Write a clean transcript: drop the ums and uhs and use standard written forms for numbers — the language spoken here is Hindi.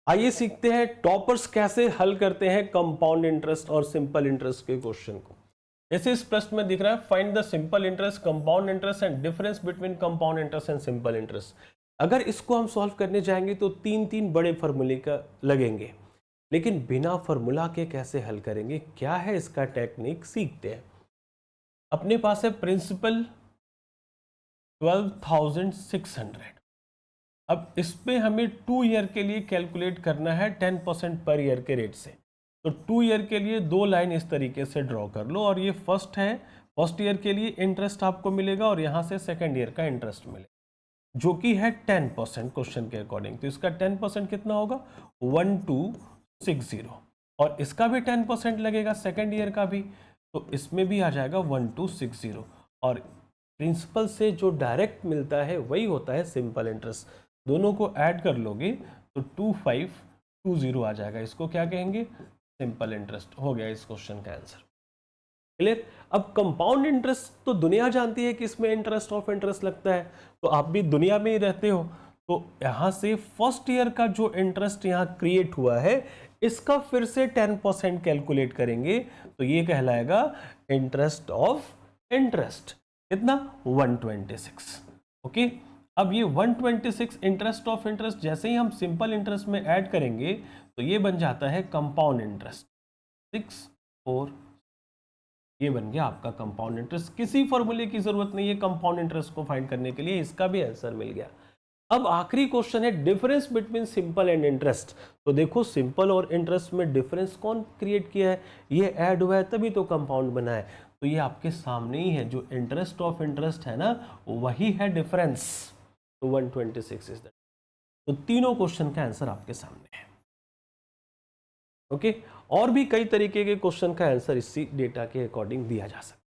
आइए सीखते हैं टॉपर्स कैसे हल करते हैं कंपाउंड इंटरेस्ट और सिंपल इंटरेस्ट के क्वेश्चन को। जैसे इस प्रश्न में दिख रहा है, find the simple interest, compound interest and difference between compound interest and simple interest. अगर इसको हम सॉल्व करने जाएंगे तो तीन तीन बड़े फॉर्मूले का लगेंगे, लेकिन बिना फॉर्मूला के कैसे हल करेंगे, क्या है इसका टेक्निक, सीखते हैं। अपने पास है प्रिंसिपल 12,600। अब इसमें हमें 2 ईयर के लिए कैलकुलेट करना है 10% पर ईयर के रेट से। तो 2 ईयर के लिए दो लाइन इस तरीके से ड्रॉ कर लो, और ये फर्स्ट है, फर्स्ट ईयर के लिए इंटरेस्ट आपको मिलेगा और यहाँ से सेकेंड ईयर का इंटरेस्ट मिलेगा, जो कि है 10% क्वेश्चन के अकॉर्डिंग। तो इसका 10% कितना होगा, 1260, और इसका भी 10% लगेगा सेकेंड ईयर का भी, तो इसमें भी आ जाएगा 1260। और प्रिंसिपल से जो डायरेक्ट मिलता है वही होता है सिंपल इंटरेस्ट। दोनों को ऐड कर लोगे तो 2520 आ जाएगा। इसको क्या कहेंगे, सिंपल इंटरेस्ट। हो गया इस क्वेश्चन का आंसर। क्लियर। अब कंपाउंड इंटरेस्ट तो दुनिया जानती है कि इसमें इंटरेस्ट ऑफ इंटरेस्ट लगता है, तो आप भी दुनिया में ही रहते हो, तो यहां से फर्स्ट ईयर का जो इंटरेस्ट यहां क्रिएट हुआ है, इसका फिर से 10% कैलकुलेट करेंगे, तो ये कहलाएगा इंटरेस्ट ऑफ इंटरेस्ट। कितना, 126। ओके। अब ये 126 इंटरेस्ट ऑफ इंटरेस्ट जैसे ही हम सिंपल इंटरेस्ट में ऐड करेंगे तो ये बन जाता है कंपाउंड इंटरेस्ट, 6 4। ये बन गया आपका कंपाउंड इंटरेस्ट। किसी फॉर्मूले की जरूरत नहीं है कंपाउंड इंटरेस्ट को फाइंड करने के लिए, इसका भी आंसर मिल गया। अब आखिरी क्वेश्चन है difference between simple and interest. तो देखो सिंपल और इंटरेस्ट में डिफरेंस कौन क्रिएट किया है, ये ऐड हुआ है तभी तो कंपाउंड बना है। तो ये आपके सामने ही है, जो इंटरेस्ट ऑफ इंटरेस्ट है ना, वही है डिफरेंस। तो 126 इज दैट। तो तीनों क्वेश्चन का आंसर आपके सामने है। ओके। और भी कई तरीके के क्वेश्चन का आंसर इसी डेटा के अकॉर्डिंग दिया जा सकता है।